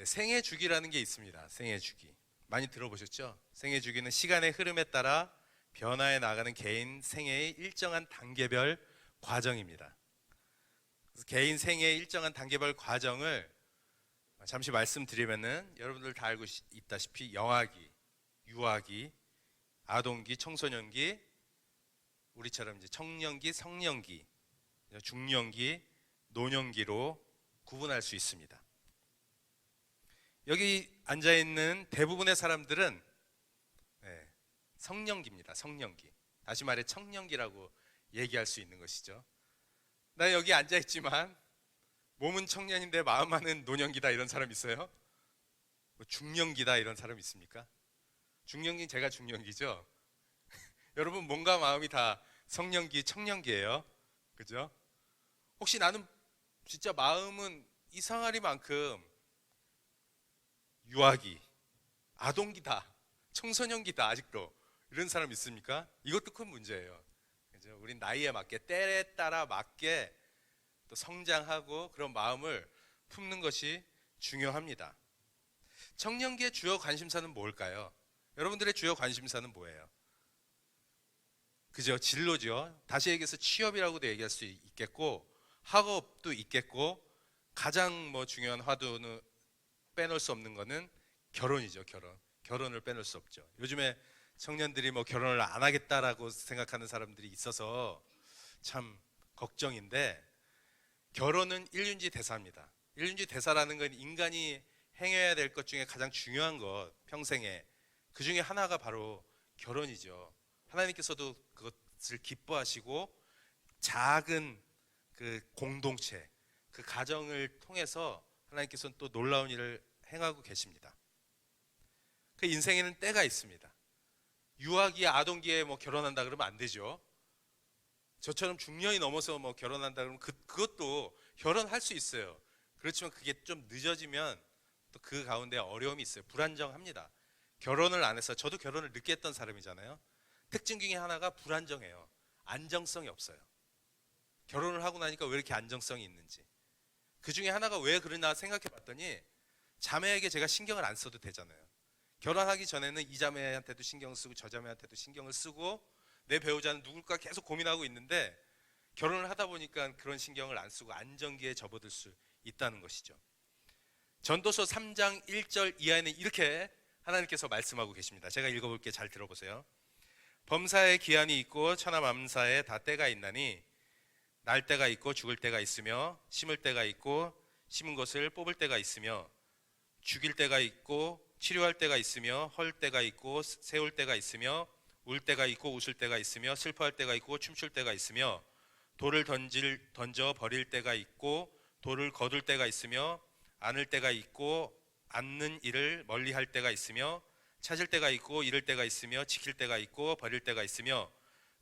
생애 주기라는 게 있습니다. 생애 주기. 많이 들어보셨죠? 생애 주기는 시간의 흐름에 따라 변화해 나가는 개인 생애의 일정한 단계별 과정입니다. 그래서 개인 생애의 일정한 단계별 과정을 잠시 말씀드리면은 여러분들 다 알고 있다시피 영아기, 유아기, 아동기, 청소년기, 우리처럼 이제 청년기, 성년기, 중년기, 노년기로 구분할 수 있습니다. 여기 앉아 있는 대부분의 사람들은 성년기입니다. 성년기. 다시 말해 청년기라고 얘기할 수 있는 것이죠. 나 여기 앉아 있지만 몸은 청년인데 마음만은 노년기다 이런 사람 있어요? 뭐 중년기다 이런 사람 있습니까? 중년기는 제가 중년기죠. 여러분 몸과 마음이 다 성년기, 청년기예요. 그죠? 혹시 나는 진짜 마음은 이상하리만큼 유아기, 아동기다, 청소년기다 아직도 이런 사람 있습니까? 이것도 큰 문제예요. 그죠? 우린 나이에 맞게 때에 따라 맞게 또 성장하고 그런 마음을 품는 것이 중요합니다. 청년기의 주요 관심사는 뭘까요? 여러분들의 주요 관심사는 뭐예요? 그죠? 진로죠. 다시 얘기해서 취업이라고도 얘기할 수 있겠고 학업도 있겠고 가장 중요한 화두는 빼놓을 수 없는 거는 결혼이죠. 결혼을 빼놓을 수 없죠. 요즘에 청년들이 결혼을 안 하겠다라고 생각하는 사람들이 있어서 참 걱정인데 결혼은 일륜지 대사입니다. 일륜지 대사라는 건 인간이 행해야 될 것 중에 가장 중요한 것, 평생에 그 중에 하나가 바로 결혼이죠. 하나님께서도 그것을 기뻐하시고 작은 그 공동체, 그 가정을 통해서 하나님께서는 또 놀라운 일을 행하고 계십니다. 그 인생에는 때가 있습니다. 유아기, 아동기에 결혼한다 그러면 안 되죠. 저처럼 중년이 넘어서 결혼한다 그러면 그것도 결혼할 수 있어요. 그렇지만 그게 좀 늦어지면 또 그 가운데 어려움이 있어요. 불안정합니다. 결혼을 안 해서 저도 결혼을 늦게 했던 사람이잖아요. 특징 중에 하나가 불안정해요. 안정성이 없어요. 결혼을 하고 나니까 왜 이렇게 안정성이 있는지. 그 중에 하나가 왜 그러나 생각해 봤더니 자매에게 제가 신경을 안 써도 되잖아요. 결혼하기 전에는 이 자매한테도 신경을 쓰고 저 자매한테도 신경을 쓰고 내 배우자는 누굴까 계속 고민하고 있는데 결혼을 하다 보니까 그런 신경을 안 쓰고 안정기에 접어들 수 있다는 것이죠. 전도서 3장 1절 이하에는 이렇게 하나님께서 말씀하고 계십니다. 제가 읽어볼게요. 잘 들어보세요. 범사에 기한이 있고 천하만사에 다 때가 있나니 날 때가 있고 죽을 때가 있으며 심을 때가 있고 심은 것을 뽑을 때가 있으며 죽일 때가 있고 치료할 때가 있으며 헐 때가 있고 세울 때가 있으며 울 때가 있고 웃을 때가 있으며 슬퍼할 때가 있고 춤출 때가 있으며 돌을 던져 버릴 때가 있고 돌을 거둘 때가 있으며 안을 때가 있고 앉는 일을 멀리할 때가 있으며 찾을 때가 있고 잃을 때가 있으며 지킬 때가 있고 버릴 때가 있으며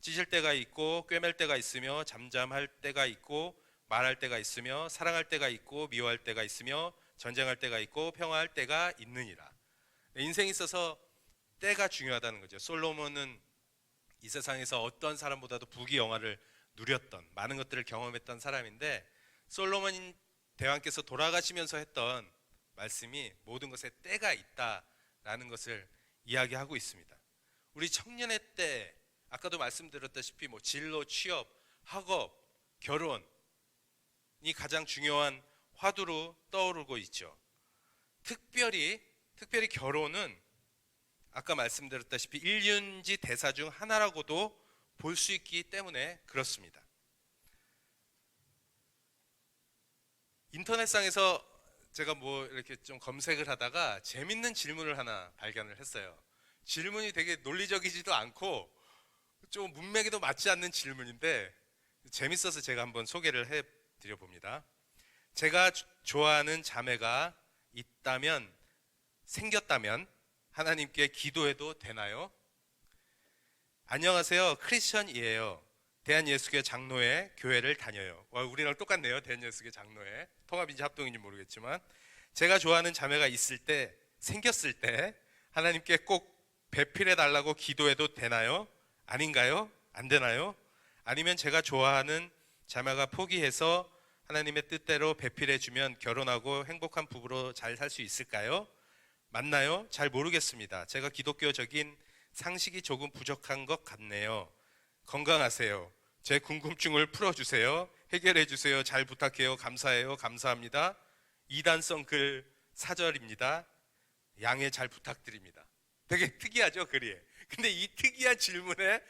찢을 때가 있고 꿰맬 때가 있으며 잠잠할 때가 있고 말할 때가 있으며 사랑할 때가 있고 미워할 때가 있으며 전쟁할 때가 있고 평화할 때가 있느니라. 인생에 있어서 때가 중요하다는 거죠. 솔로몬은 이 세상에서 어떤 사람보다도 부귀영화를 누렸던 많은 것들을 경험했던 사람인데 솔로몬 대왕께서 돌아가시면서 했던 말씀이 모든 것에 때가 있다라는 것을 이야기하고 있습니다. 우리 청년의 때, 아까도 말씀드렸다시피 진로, 취업, 학업, 결혼이 가장 중요한 화두로 떠오르고 있죠. 특별히 결혼은 아까 말씀드렸다시피 일륜지 대사 중 하나라고도 볼 수 있기 때문에 그렇습니다. 인터넷상에서 제가 이렇게 좀 검색을 하다가 재밌는 질문을 하나 발견을 했어요. 질문이 되게 논리적이지도 않고 좀 문맥에도 맞지 않는 질문인데 재밌어서 제가 한번 소개를 해드려 봅니다. 제가 좋아하는 자매가 생겼다면 하나님께 기도해도 되나요? 안녕하세요. 크리스천이에요. 대한예수교 장로회 교회를 다녀요. 우리랑 똑같네요. 대한예수교 장로회. 통합인지 합동인지 모르겠지만 제가 좋아하는 자매가 생겼을 때 하나님께 꼭 배필해 달라고 기도해도 되나요? 아닌가요? 안 되나요? 아니면 제가 좋아하는 자매가 포기해서 하나님의 뜻대로 배필해 주면 결혼하고 행복한 부부로 잘 살 수 있을까요? 맞나요? 잘 모르겠습니다. 제가 기독교적인 상식이 조금 부족한 것 같네요. 건강하세요. 제 궁금증을 풀어주세요. 해결해주세요. 잘 부탁해요. 감사해요. 감사합니다. 이단성 글 사절입니다. 양해 잘 부탁드립니다. 되게 특이하죠, 글이. 근데 이 특이한 질문에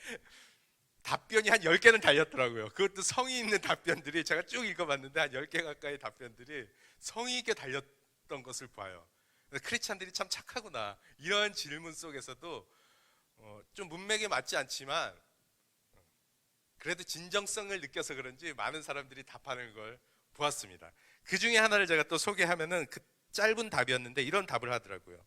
답변이 한 10개는 달렸더라고요. 그것도 성의 있는 답변들이, 제가 쭉 읽어봤는데 한 10개 가까이 답변들이 성의 있게 달렸던 것을 봐요. 크리스찬들이 참 착하구나. 이런 질문 속에서도 좀 문맥에 맞지 않지만 그래도 진정성을 느껴서 그런지 많은 사람들이 답하는 걸 보았습니다. 그 중에 하나를 제가 또 소개하면은, 그 짧은 답이었는데 이런 답을 하더라고요.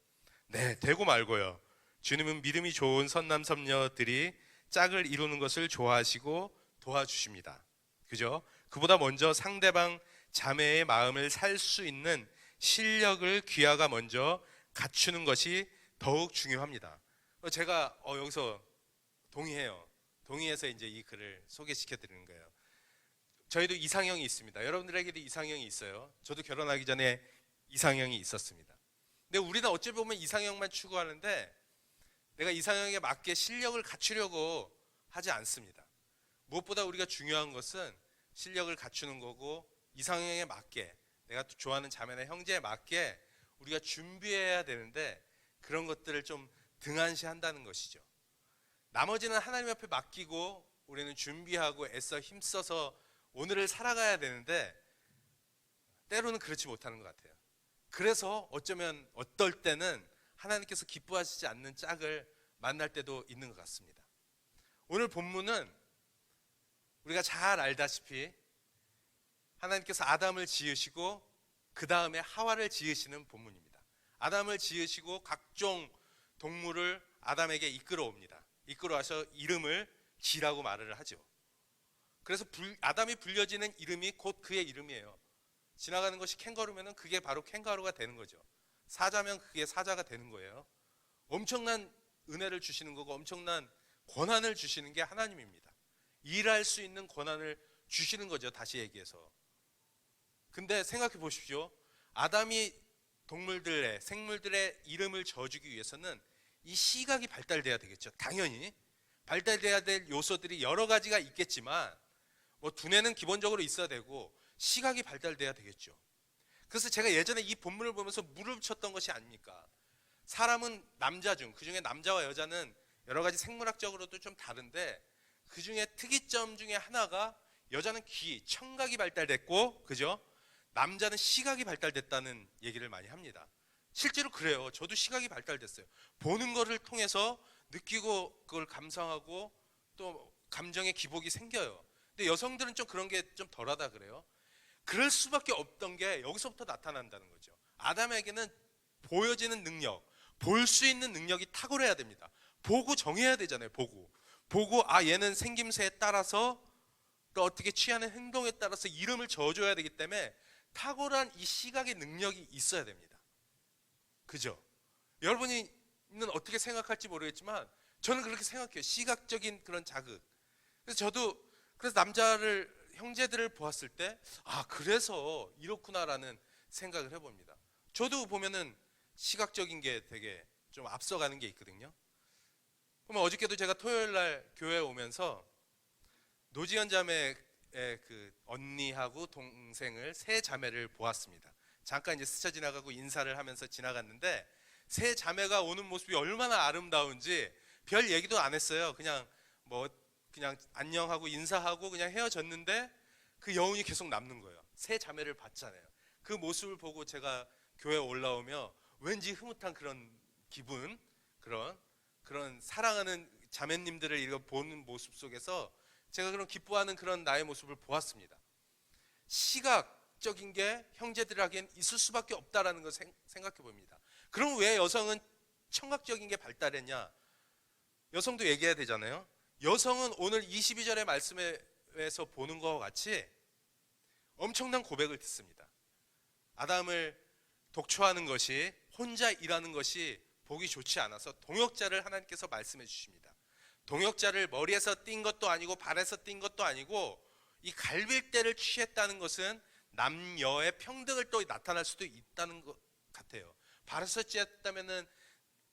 네, 되고 말고요. 주님은 믿음이 좋은 선남 선녀들이 짝을 이루는 것을 좋아하시고 도와주십니다. 그죠? 그보다 먼저 상대방 자매의 마음을 살 수 있는 실력을 귀하가 먼저 갖추는 것이 더욱 중요합니다. 제가 여기서 동의해요. 동의해서 이제 이 글을 소개시켜 드리는 거예요. 저희도 이상형이 있습니다. 여러분들에게도 이상형이 있어요. 저도 결혼하기 전에 이상형이 있었습니다. 근데 우리는 어찌 보면 이상형만 추구하는데 내가 이상형에 맞게 실력을 갖추려고 하지 않습니다. 무엇보다 우리가 중요한 것은 실력을 갖추는 거고, 이상형에 맞게, 내가 좋아하는 자매나 형제에 맞게 우리가 준비해야 되는데, 그런 것들을 좀 등한시한다는 것이죠. 나머지는 하나님 앞에 맡기고 우리는 준비하고 애써 힘써서 오늘을 살아가야 되는데, 때로는 그렇지 못하는 것 같아요. 그래서 어쩌면 어떨 때는 하나님께서 기뻐하시지 않는 짝을 만날 때도 있는 것 같습니다. 오늘 본문은 우리가 잘 알다시피 하나님께서 아담을 지으시고 그 다음에 하와를 지으시는 본문입니다. 아담을 지으시고 각종 동물을 아담에게 이끌어옵니다. 이끌어와서 이름을 지라고 말을 하죠. 그래서 아담이 불려지는 이름이 곧 그의 이름이에요. 지나가는 것이 캥거루면 그게 바로 캥거루가 되는 거죠. 사자면 그게 사자가 되는 거예요. 엄청난 은혜를 주시는 거고 엄청난 권한을 주시는 게 하나님입니다. 일할 수 있는 권한을 주시는 거죠, 다시 얘기해서. 근데 생각해 보십시오. 아담이 동물들의, 생물들의 이름을 지어주기 위해서는 이 시각이 발달돼야 되겠죠. 당연히 발달돼야 될 요소들이 여러 가지가 있겠지만 두뇌는 기본적으로 있어야 되고 시각이 발달돼야 되겠죠. 그래서 제가 예전에 이 본문을 보면서 무릎 쳤던 것이 아닙니까? 사람은 남자 중, 그중에 남자와 여자는 여러 가지 생물학적으로도 좀 다른데, 그중에 특이점 중에 하나가 여자는 귀, 청각이 발달됐고, 그죠? 남자는 시각이 발달됐다는 얘기를 많이 합니다. 실제로 그래요. 저도 시각이 발달됐어요. 보는 것을 통해서 느끼고 그걸 감상하고 또 감정의 기복이 생겨요. 근데 여성들은 좀 그런 게 좀 덜하다 그래요. 그럴 수밖에 없던 게 여기서부터 나타난다는 거죠. 아담에게는 보여지는 능력, 볼 수 있는 능력이 탁월해야 됩니다. 보고 정해야 되잖아요. 보고 얘는 생김새에 따라서 또 어떻게 취하는 행동에 따라서 이름을 지어줘야 되기 때문에 탁월한 이 시각의 능력이 있어야 됩니다. 그죠? 여러분이 어떻게 생각할지 모르겠지만 저는 그렇게 생각해요. 시각적인 그런 자극. 그래서 형제들을 보았을 때 그래서 이렇구나라는 생각을 해봅니다. 저도 보면은 시각적인 게 되게 좀 앞서가는 게 있거든요. 그러면 어저께도 제가 토요일 날 교회에 오면서 노지연 자매의 그 언니하고 동생을, 세 자매를 보았습니다. 잠깐 이제 스쳐 지나가고 인사를 하면서 지나갔는데 세 자매가 오는 모습이 얼마나 아름다운지 별 얘기도 안 했어요. 그냥 안녕하고 인사하고 그냥 헤어졌는데 그 여운이 계속 남는 거예요. 세 자매를 봤잖아요. 그 모습을 보고 제가 교회에 올라오며 왠지 흐뭇한 그런 기분, 그런 사랑하는 자매님들을 이렇게 보는 모습 속에서 제가 그런 기뻐하는 그런 나의 모습을 보았습니다. 시각적인 게 형제들에겐 있을 수밖에 없다라는 걸 생각해 봅니다. 그럼 왜 여성은 청각적인 게 발달했냐? 여성도 얘기해야 되잖아요. 여성은 오늘 22절의 말씀에서 보는 것과 같이 엄청난 고백을 듣습니다. 아담을 독초하는 것이, 혼자 일하는 것이 보기 좋지 않아서 동역자를 하나님께서 말씀해 주십니다. 동역자를 머리에서 띈 것도 아니고 발에서 띈 것도 아니고 이 갈빗대를 취했다는 것은 남녀의 평등을 또 나타날 수도 있다는 것 같아요. 발에서 찧었다면은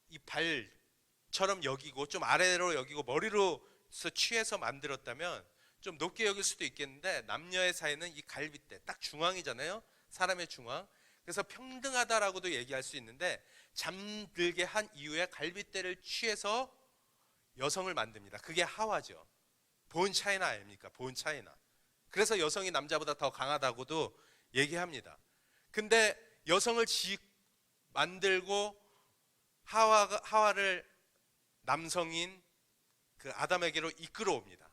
이 발처럼 여기고 좀 아래로 여기고 머리로서 취해서 만들었다면 좀 높게 여길 수도 있겠는데, 남녀의 사이는 이 갈빗대 딱 중앙이잖아요. 사람의 중앙. 그래서 평등하다라고도 얘기할 수 있는데, 잠들게 한 이후에 갈빗대를 취해서 여성을 만듭니다. 그게 하와죠. 본 차이나 아닙니까? 본 차이나. 그래서 여성이 남자보다 더 강하다고도 얘기합니다. 근데 여성을 만들고 하와를 남성인 그 아담에게로 이끌어옵니다.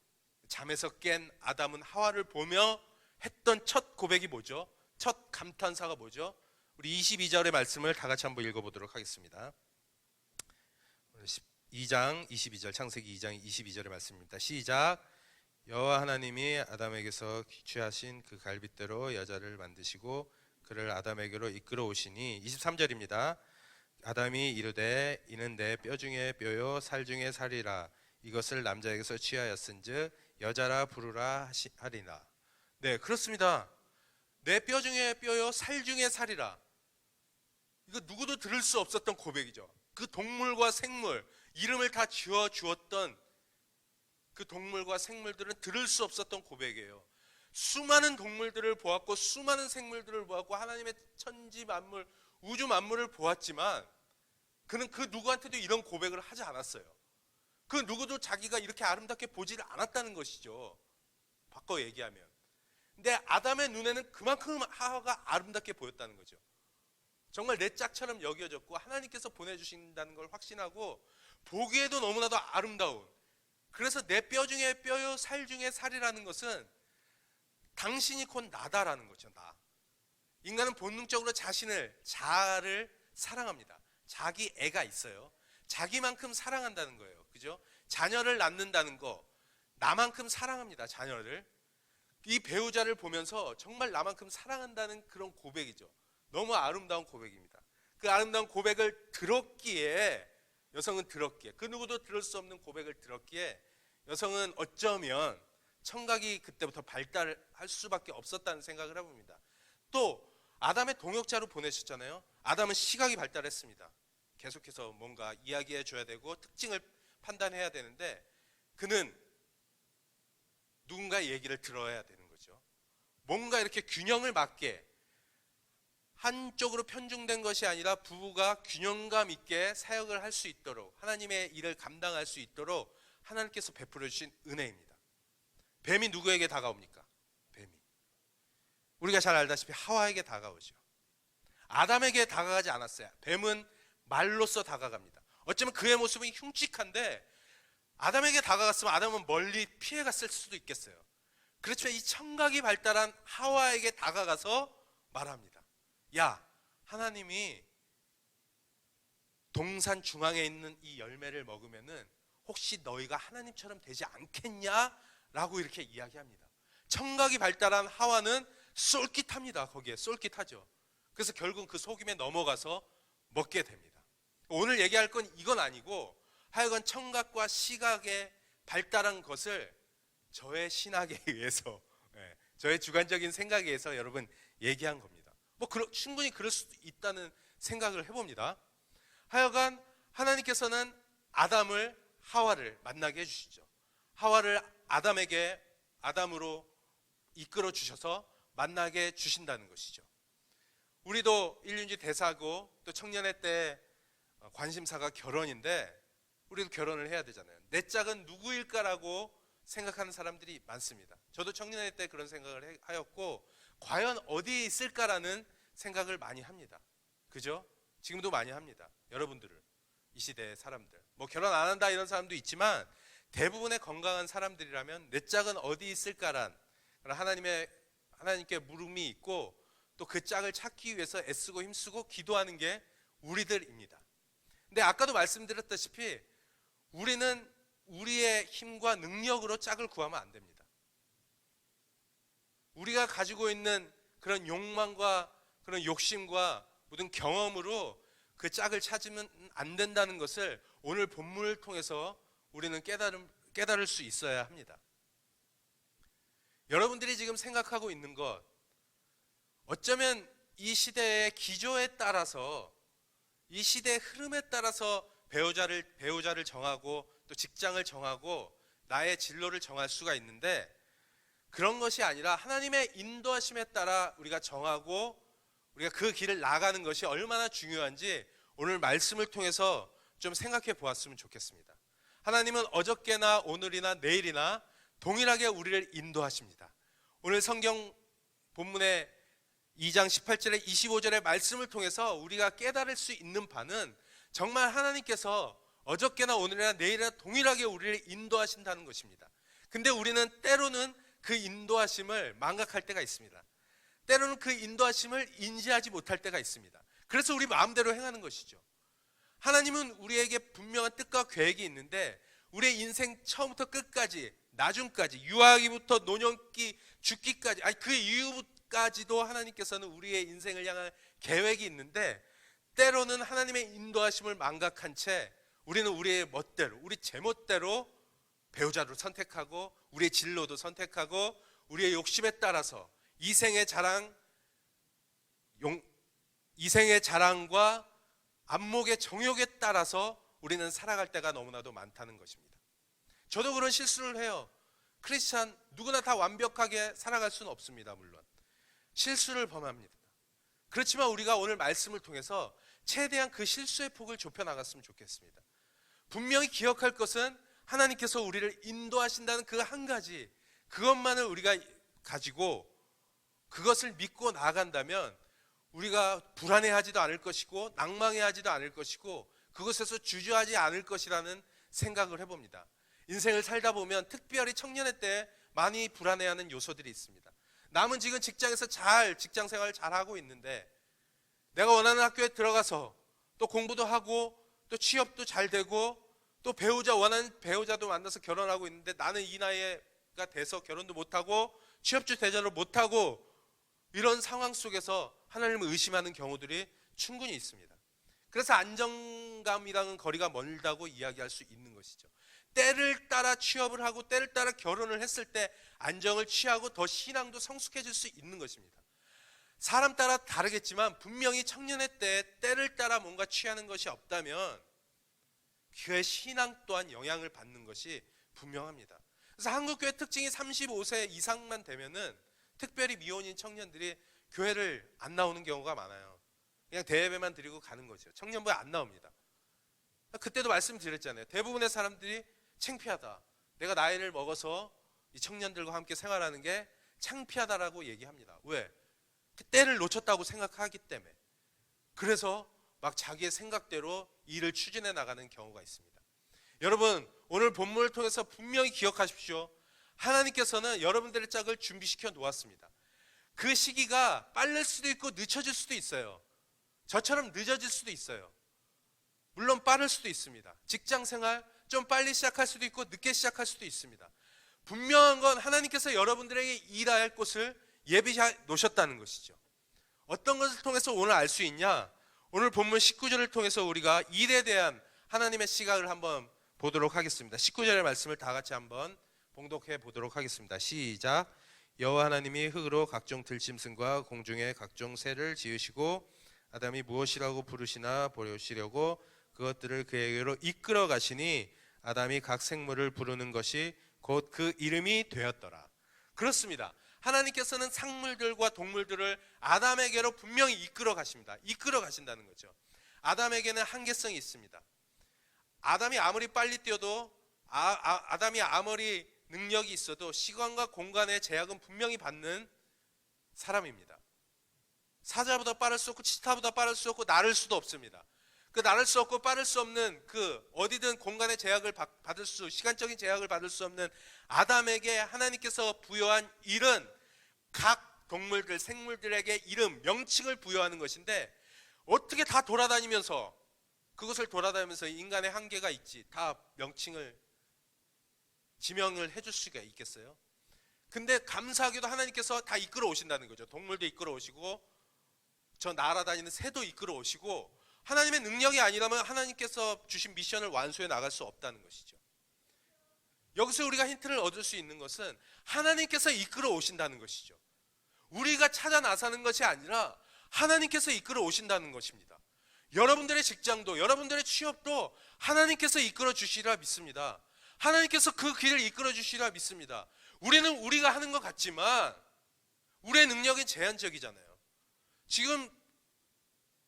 잠에서 깬 아담은 하와를 보며 했던 첫 고백이 뭐죠? 첫 감탄사가 뭐죠? 우리 22절의 말씀을 다 같이 한번 읽어보도록 하겠습니다. 2장 22절, 창세기 2장 22절의 말씀입니다. 시작. 여호와 하나님이 아담에게서 취하신 그 갈빗대로 여자를 만드시고 그를 아담에게로 이끌어 오시니, 23절입니다. 아담이 이르되 이는 내 뼈 중에 뼈요 살 중에 살이라, 이것을 남자에게서 취하였은즉 여자라 부르라 하리라. 네, 그렇습니다. 내 뼈 중에 뼈요 살 중에 살이라. 이거 누구도 들을 수 없었던 고백이죠. 그 동물과 생물, 이름을 다 지어 주었던 그 동물과 생물들은 들을 수 없었던 고백이에요. 수많은 동물들을 보았고 수많은 생물들을 보았고 하나님의 천지 만물, 우주 만물을 보았지만 그는 그 누구한테도 이런 고백을 하지 않았어요. 그 누구도 자기가 이렇게 아름답게 보지를 않았다는 것이죠. 바꿔 얘기하면. 근데 아담의 눈에는 그만큼 하와가 아름답게 보였다는 거죠. 정말 내 짝처럼 여겨졌고 하나님께서 보내주신다는 걸 확신하고 보기에도 너무나도 아름다운, 그래서 내 뼈 중에 뼈요 살 중에 살이라는 것은 당신이 곧 나다라는 거죠. 나. 인간은 본능적으로 자아를 사랑합니다. 자기 애가 있어요. 자기만큼 사랑한다는 거예요. 그죠? 자녀를 낳는다는 거, 나만큼 사랑합니다. 자녀를. 이 배우자를 보면서 정말 나만큼 사랑한다는 그런 고백이죠. 너무 아름다운 고백입니다. 그 아름다운 고백을 들었기에, 여성은 들었기에, 그 누구도 들을 수 없는 고백을 들었기에 여성은 어쩌면 청각이 그때부터 발달할 수밖에 없었다는 생각을 해봅니다. 또 아담의 동역자로 보내셨잖아요. 아담은 시각이 발달했습니다. 계속해서 뭔가 이야기해 줘야 되고 특징을 판단해야 되는데, 그는 누군가의 얘기를 들어야 되는 거죠. 뭔가 이렇게 균형을 맞게, 한쪽으로 편중된 것이 아니라 부부가 균형감 있게 사역을 할 수 있도록, 하나님의 일을 감당할 수 있도록 하나님께서 베풀어 주신 은혜입니다. 뱀이 누구에게 다가옵니까? 뱀이. 우리가 잘 알다시피 하와에게 다가오죠. 아담에게 다가가지 않았어요. 뱀은 말로써 다가갑니다. 어쩌면 그의 모습은 흉측한데 아담에게 다가갔으면 아담은 멀리 피해갔을 수도 있겠어요. 그렇지만 이 청각이 발달한 하와에게 다가가서 말합니다. 야, 하나님이 동산 중앙에 있는 이 열매를 먹으면은 혹시 너희가 하나님처럼 되지 않겠냐? 라고 이렇게 이야기합니다. 청각이 발달한 하와는 쏠깃합니다. 거기에 쏠깃하죠. 그래서 결국 그 속임에 넘어가서 먹게 됩니다. 오늘 얘기할 건 이건 아니고, 하여간 청각과 시각에 발달한 것을 저의 신학에 의해서, 저의 주관적인 생각에 의해서 여러분 얘기한 겁니다. 충분히 그럴 수도 있다는 생각을 해봅니다. 하여간 하나님께서는 하와를 만나게 해주시죠. 하와를 아담으로 이끌어 주셔서 만나게 주신다는 것이죠. 우리도 일륜지 대사고 또 청년회 때 관심사가 결혼인데, 우리도 결혼을 해야 되잖아요. 내 짝은 누구일까라고 생각하는 사람들이 많습니다. 저도 청년회 때 그런 생각을 하였고, 과연 어디에 있을까라는 생각을 많이 합니다. 그죠? 지금도 많이 합니다. 여러분들을, 이 시대의 사람들, 결혼 안 한다 이런 사람도 있지만 대부분의 건강한 사람들이라면 내 짝은 어디 있을까란 하나님께 물음이 있고, 또 그 짝을 찾기 위해서 애쓰고 힘쓰고 기도하는 게 우리들입니다. 근데 아까도 말씀드렸다시피 우리는 우리의 힘과 능력으로 짝을 구하면 안 됩니다. 우리가 가지고 있는 그런 욕망과 그런 욕심과 모든 경험으로 그 짝을 찾으면 안 된다는 것을 오늘 본문을 통해서 우리는 깨달을 수 있어야 합니다. 여러분들이 지금 생각하고 있는 것, 어쩌면 이 시대의 기조에 따라서, 이 시대의 흐름에 따라서 배우자를 정하고 또 직장을 정하고 나의 진로를 정할 수가 있는데, 그런 것이 아니라 하나님의 인도하심에 따라 우리가 정하고 우리가 그 길을 나가는 것이 얼마나 중요한지 오늘 말씀을 통해서 좀 생각해 보았으면 좋겠습니다. 하나님은 어저께나 오늘이나 내일이나 동일하게 우리를 인도하십니다. 오늘 성경 본문의 2장 18절에 25절의 말씀을 통해서 우리가 깨달을 수 있는 바는 정말 하나님께서 어저께나 오늘이나 내일이나 동일하게 우리를 인도하신다는 것입니다. 근데 우리는 때로는 그 인도하심을 망각할 때가 있습니다. 때로는 그 인도하심을 인지하지 못할 때가 있습니다. 그래서 우리 마음대로 행하는 것이죠. 하나님은 우리에게 분명한 뜻과 계획이 있는데 우리의 인생 처음부터 끝까지, 나중까지, 유아기부터 노년기, 죽기까지, 아니 그 이후까지도 하나님께서는 우리의 인생을 향한 계획이 있는데, 때로는 하나님의 인도하심을 망각한 채 우리는 우리의 멋대로, 우리 제멋대로 배우자를 선택하고 우리의 진로도 선택하고 우리의 욕심에 따라서 이생의 자랑과 안목의 정욕에 따라서 우리는 살아갈 때가 너무나도 많다는 것입니다. 저도 그런 실수를 해요. 크리스찬 누구나 다 완벽하게 살아갈 수는 없습니다. 물론 실수를 범합니다. 그렇지만 우리가 오늘 말씀을 통해서 최대한 그 실수의 폭을 좁혀 나갔으면 좋겠습니다. 분명히 기억할 것은 하나님께서 우리를 인도하신다는 그 한 가지, 그것만을 우리가 가지고 그것을 믿고 나아간다면 우리가 불안해하지도 않을 것이고 낭망해하지도 않을 것이고 그것에서 주저하지 않을 것이라는 생각을 해봅니다. 인생을 살다 보면 특별히 청년의 때 많이 불안해하는 요소들이 있습니다. 남은 지금 직장에서 직장 생활을 잘 하고 있는데 내가 원하는 학교에 들어가서 또 공부도 하고 또 취업도 잘 되고 또 원하는 배우자도 만나서 결혼하고 있는데 나는 이 나이가 돼서 결혼도 못하고 취업도 제대로 못하고 이런 상황 속에서 하나님을 의심하는 경우들이 충분히 있습니다. 그래서 안정감이랑은 거리가 멀다고 이야기할 수 있는 것이죠. 때를 따라 취업을 하고 때를 따라 결혼을 했을 때 안정을 취하고 더 신앙도 성숙해질 수 있는 것입니다. 사람 따라 다르겠지만 분명히 청년의 때를 따라 뭔가 취하는 것이 없다면 그의 신앙 또한 영향을 받는 것이 분명합니다. 그래서 한국교회 특징이 35세 이상만 되면은 특별히 미혼인 청년들이 교회를 안 나오는 경우가 많아요. 그냥 대예배만 드리고 가는 거죠. 청년부에 안 나옵니다. 그때도 말씀드렸잖아요. 대부분의 사람들이 창피하다. 내가 나이를 먹어서 이 청년들과 함께 생활하는 게 창피하다라고 얘기합니다. 왜? 그 때를 놓쳤다고 생각하기 때문에. 그래서 막 자기의 생각대로 일을 추진해 나가는 경우가 있습니다. 여러분, 오늘 본문을 통해서 분명히 기억하십시오. 하나님께서는 여러분들의 짝을 준비시켜 놓았습니다. 그 시기가 빠를 수도 있고 늦춰질 수도 있어요. 저처럼 늦어질 수도 있어요. 물론 빠를 수도 있습니다. 직장 생활 좀 빨리 시작할 수도 있고 늦게 시작할 수도 있습니다. 분명한 건 하나님께서 여러분들에게 일할 곳을 예비해 놓으셨다는 것이죠. 어떤 것을 통해서 오늘 알 수 있냐? 오늘 본문 19절을 통해서 우리가 일에 대한 하나님의 시각을 한번 보도록 하겠습니다. 19절의 말씀을 다 같이 한번 봉독해 보도록 하겠습니다. 시작. 여호와 하나님이 흙으로 각종 들짐승과 공중의 각종 새를 지으시고 아담이 무엇이라고 부르시나 보시려고 그것들을 그에게로 이끌어 가시니 아담이 각 생물을 부르는 것이 곧 그 이름이 되었더라. 그렇습니다. 하나님께서는 생물들과 동물들을 아담에게로 분명히 이끌어 가십니다. 이끌어 가신다는 거죠. 아담에게는 한계성이 있습니다. 아담이 아무리 빨리 뛰어도 아담이 아무리 능력이 있어도 시간과 공간의 제약은 분명히 받는 사람입니다. 사자보다 빠를 수 없고 치타보다 빠를 수 없고 나를 수도 없습니다. 그 나를 수 없고 빠를 수 없는 그 어디든 공간의 제약을 받을 시간적인 제약을 받을 수 없는 아담에게 하나님께서 부여한 일은 각 동물들, 생물들에게 이름, 명칭을 부여하는 것인데 어떻게 다 돌아다니면서 그것을 돌아다니면서 인간의 한계가 있지 다 명칭을 지명을 해줄 수가 있겠어요? 근데 감사하게도 하나님께서 다 이끌어 오신다는 거죠. 동물도 이끌어 오시고 저 날아다니는 새도 이끌어 오시고 하나님의 능력이 아니라면 하나님께서 주신 미션을 완수해 나갈 수 없다는 것이죠. 여기서 우리가 힌트를 얻을 수 있는 것은 하나님께서 이끌어 오신다는 것이죠. 우리가 찾아 나서는 것이 아니라 하나님께서 이끌어 오신다는 것입니다. 여러분들의 직장도, 여러분들의 취업도 하나님께서 이끌어 주시리라 믿습니다. 하나님께서 그 길을 이끌어 주시리라 믿습니다. 우리는 우리가 하는 것 같지만 우리의 능력은 제한적이잖아요. 지금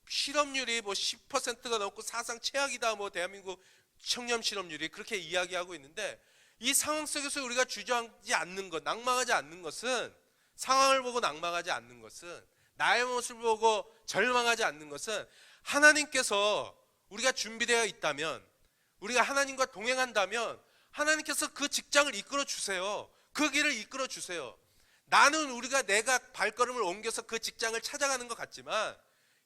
실업률이 뭐 10%가 넘고 사상 최악이다, 뭐 대한민국 청년 실업률이 그렇게 이야기하고 있는데, 이 상황 속에서 우리가 주저하지 않는 것, 낭망하지 않는 것은, 상황을 보고 낭망하지 않는 것은, 나의 모습을 보고 절망하지 않는 것은, 하나님께서 우리가 준비되어 있다면, 우리가 하나님과 동행한다면 하나님께서 그 직장을 이끌어 주세요. 그 길을 이끌어 주세요. 나는 내가 발걸음을 옮겨서 그 직장을 찾아가는 것 같지만,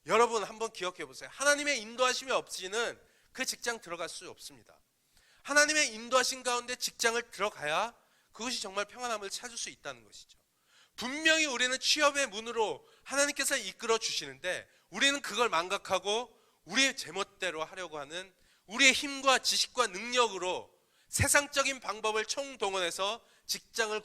여러분 한번 기억해 보세요. 하나님의 인도하심이 없이는 그 직장 들어갈 수 없습니다. 하나님의 인도하신 가운데 직장을 들어가야 그것이 정말 평안함을 찾을 수 있다는 것이죠. 분명히 우리는 취업의 문으로 하나님께서 이끌어 주시는데, 우리는 그걸 망각하고 우리의 제멋대로 하려고 하는, 우리의 힘과 지식과 능력으로 세상적인 방법을 총동원해서 직장을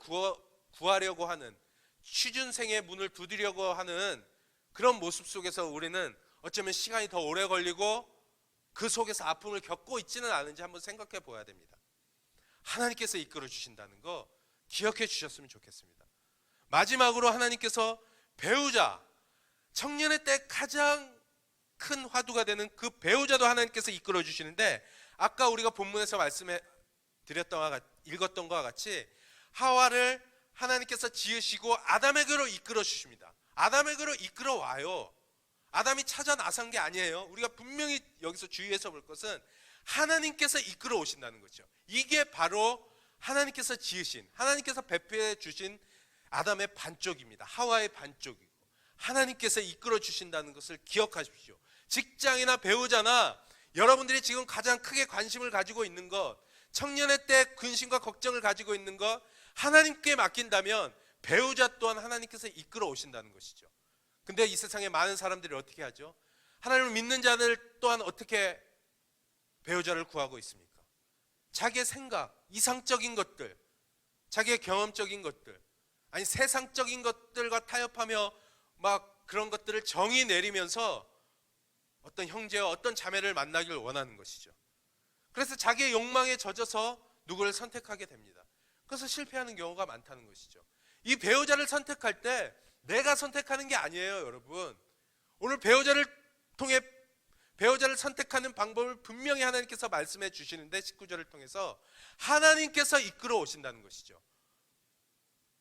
구하려고 하는, 취준생의 문을 두드리려고 하는 그런 모습 속에서 우리는 어쩌면 시간이 더 오래 걸리고 그 속에서 아픔을 겪고 있지는 않은지 한번 생각해 보아야 됩니다. 하나님께서 이끌어 주신다는 거 기억해 주셨으면 좋겠습니다. 마지막으로 하나님께서 배우자, 청년의 때 가장 큰 화두가 되는 그 배우자도 하나님께서 이끌어 주시는데, 아까 우리가 본문에서 말씀해 드렸던 읽었던 것과 같이 하와를 하나님께서 지으시고 아담에게로 이끌어 주십니다. 아담에게로 이끌어 와요. 아담이 찾아 나선 게 아니에요. 우리가 분명히 여기서 주의해서 볼 것은 하나님께서 이끌어 오신다는 거죠. 이게 바로 하나님께서 지으신, 하나님께서 배포해 주신 아담의 반쪽입니다. 하와의 반쪽이고 하나님께서 이끌어 주신다는 것을 기억하십시오. 직장이나 배우자나 여러분들이 지금 가장 크게 관심을 가지고 있는 것, 청년의 때 근심과 걱정을 가지고 있는 것, 하나님께 맡긴다면 배우자 또한 하나님께서 이끌어 오신다는 것이죠. 근데 이 세상에 많은 사람들이 어떻게 하죠? 하나님을 믿는 자들 또한 어떻게 배우자를 구하고 있습니까? 자기의 생각, 이상적인 것들, 자기의 경험적인 것들, 아니 세상적인 것들과 타협하며 막 그런 것들을 정의 내리면서 어떤 형제와 어떤 자매를 만나기를 원하는 것이죠. 그래서 자기의 욕망에 젖어서 누구를 선택하게 됩니다. 그래서 실패하는 경우가 많다는 것이죠. 이 배우자를 선택할 때 내가 선택하는 게 아니에요, 여러분. 오늘 배우자를 통해 배우자를 선택하는 방법을 분명히 하나님께서 말씀해 주시는데, 19절을 통해서 하나님께서 이끌어 오신다는 것이죠.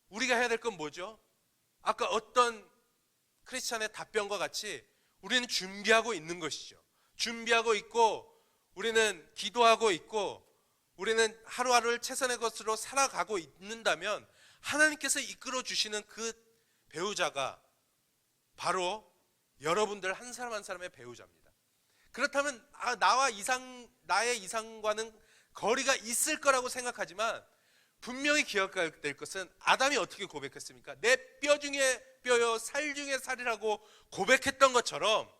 우리가 해야 될 건 뭐죠? 아까 어떤 크리스찬의 답변과 같이 우리는 준비하고 있는 것이죠. 준비하고 있고 우리는 기도하고 있고 우리는 하루하루를 최선의 것으로 살아가고 있는다면 하나님께서 이끌어 주시는 그 배우자가 바로 여러분들 한 사람 한 사람의 배우자입니다. 그렇다면 나의 이상과는 거리가 있을 거라고 생각하지만, 분명히 기억해야 될 것은 아담이 어떻게 고백했습니까? 내 뼈 중에 뼈요 살 중에 살이라고 고백했던 것처럼,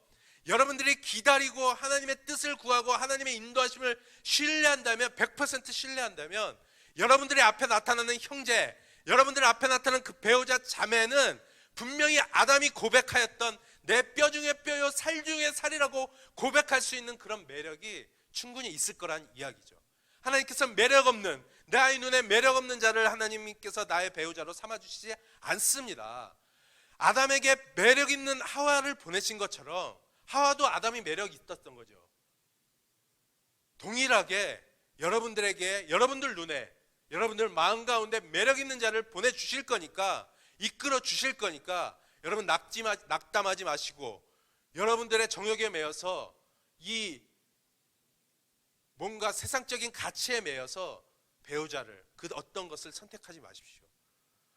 여러분들이 기다리고 하나님의 뜻을 구하고 하나님의 인도하심을 신뢰한다면, 100% 신뢰한다면, 여러분들의 앞에 나타나는 형제, 여러분들 앞에 나타나는 그 배우자 자매는 분명히 아담이 고백하였던 내 뼈 중에 뼈요 살 중에 살이라고 고백할 수 있는 그런 매력이 충분히 있을 거란 이야기죠. 하나님께서 매력 없는, 나의 눈에 매력 없는 자를 하나님께서 나의 배우자로 삼아주시지 않습니다. 아담에게 매력 있는 하와를 보내신 것처럼 하와도 아담이 매력이 있었던 거죠. 동일하게 여러분들에게, 여러분들 눈에, 여러분들 마음 가운데 매력 있는 자를 보내주실 거니까, 이끌어 주실 거니까, 여러분 낙담하지 마시고 여러분들의 정욕에 매여서 이 뭔가 세상적인 가치에 매여서 배우자를, 그 어떤 것을 선택하지 마십시오.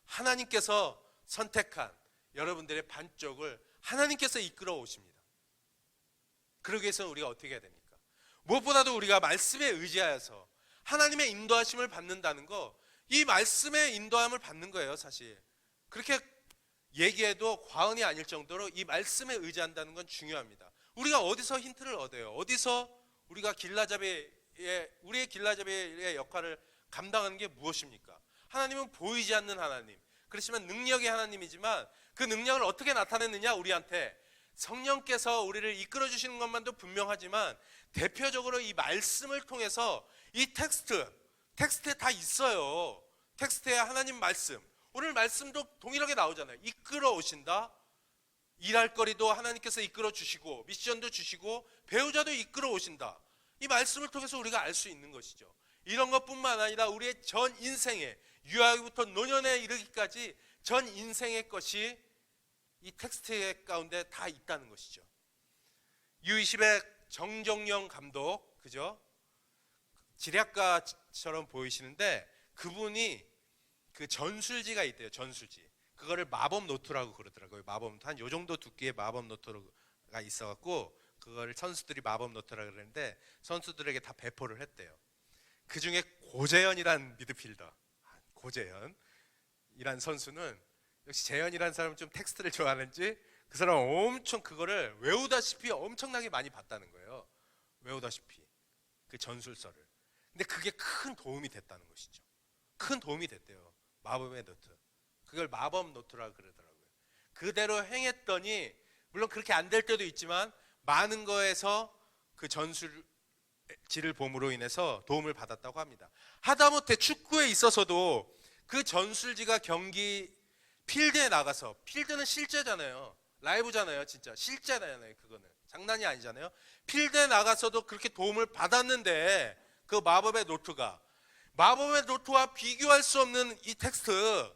하나님께서 선택한 여러분들의 반쪽을 하나님께서 이끌어 오십니다. 그러기 위해서는 우리가 어떻게 해야 됩니까? 무엇보다도 우리가 말씀에 의지하여서 하나님의 인도하심을 받는다는 거, 이 말씀의 인도함을 받는 거예요. 사실 그렇게 얘기해도 과언이 아닐 정도로 이 말씀에 의지한다는 건 중요합니다. 우리가 어디서 힌트를 얻어요? 어디서 우리가 우리의 길라잡이의 역할을 감당하는 게 무엇입니까? 하나님은 보이지 않는 하나님, 그렇지만 능력의 하나님이지만 그 능력을 어떻게 나타냈느냐? 우리한테 성령께서 우리를 이끌어 주시는 것만도 분명하지만 대표적으로 이 말씀을 통해서 이 텍스트에 다 있어요. 텍스트에 하나님 말씀, 오늘 말씀도 동일하게 나오잖아요. 이끌어 오신다. 일할 거리도 하나님께서 이끌어 주시고 미션도 주시고 배우자도 이끌어 오신다. 이 말씀을 통해서 우리가 알 수 있는 것이죠. 이런 것뿐만 아니라 우리의 전 인생에, 유아기부터 노년에 이르기까지 전 인생의 것이 이 텍스트 가운데 다 있다는 것이죠. U20의 정정영 감독, 그죠? 지략가처럼 보이시는데 그분이 그 전술지가 있대요. 전술지. 그거를 마법 노트라고 그러더라고요. 마법 노트. 한 요 정도 두께의 마법 노트가 있어갖고 그거를 선수들이 마법 노트라고 그러는데 선수들에게 다 배포를 했대요. 그 중에 고재현이란 미드필더, 고재현이란 선수는 역시 재현이라는 사람은 좀 텍스트를 좋아하는지 그 사람은 엄청 그거를 외우다시피 엄청나게 많이 봤다는 거예요. 외우다시피 그 전술서를. 근데 그게 큰 도움이 됐다는 것이죠. 큰 도움이 됐대요. 마법의 노트. 그걸 마법 노트라고 그러더라고요. 그대로 행했더니 물론 그렇게 안 될 때도 있지만 많은 거에서 그 전술지를 봄으로 인해서 도움을 받았다고 합니다. 하다못해 축구에 있어서도 그 전술지가 경기 필드에 나가서, 필드는 실제잖아요. 라이브잖아요. 진짜 실제잖아요. 그거는 장난이 아니잖아요. 필드에 나가서도 그렇게 도움을 받았는데 그 마법의 노트와 비교할 수 없는 이 텍스트,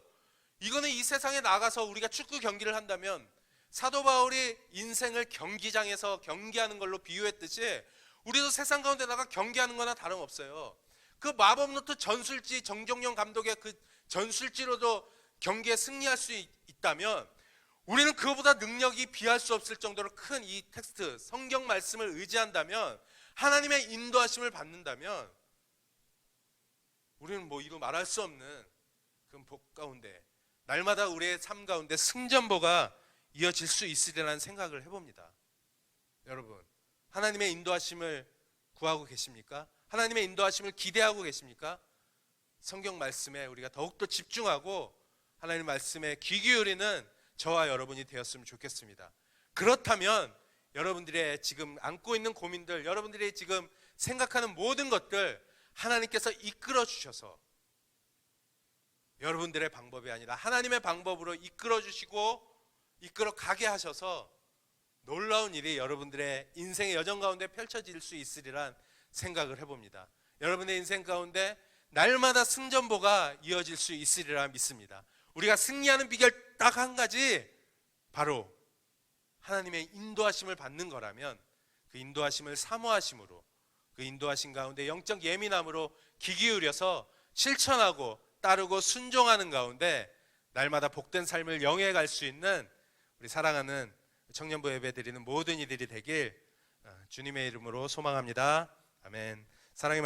이거는 이 세상에 나가서 우리가 축구 경기를 한다면 사도 바울이 인생을 경기장에서 경기하는 걸로 비유했듯이 우리도 세상 가운데 나가 경기하는 거나 다름없어요. 그 마법 노트 전술지, 정정용 감독의 그 전술지로도 경기에 승리할 수 있다면 우리는 그거보다 능력이 비할 수 없을 정도로 큰 이 텍스트, 성경 말씀을 의지한다면, 하나님의 인도하심을 받는다면 우리는 뭐 이루 말할 수 없는 그 복 가운데, 날마다 우리의 삶 가운데 승전보가 이어질 수 있으리라는 생각을 해봅니다. 여러분, 하나님의 인도하심을 구하고 계십니까? 하나님의 인도하심을 기대하고 계십니까? 성경 말씀에 우리가 더욱더 집중하고 하나님 말씀에 귀 기울이는 저와 여러분이 되었으면 좋겠습니다. 그렇다면 여러분들의 지금 안고 있는 고민들, 여러분들이 지금 생각하는 모든 것들 하나님께서 이끌어 주셔서 여러분들의 방법이 아니라 하나님의 방법으로 이끌어 주시고 이끌어 가게 하셔서 놀라운 일이 여러분들의 인생의 여정 가운데 펼쳐질 수 있으리란 생각을 해봅니다. 여러분의 인생 가운데 날마다 승전보가 이어질 수 있으리라 믿습니다. 우리가 승리하는 비결 딱 한 가지, 바로 하나님의 인도하심을 받는 거라면 그 인도하심을 사모하심으로, 그 인도하심 가운데 영적 예민함으로 귀 기울여서 실천하고 따르고 순종하는 가운데 날마다 복된 삶을 영위해 갈 수 있는 우리 사랑하는 청년부 예배드리는 모든 이들이 되길 주님의 이름으로 소망합니다. 아멘. 사랑의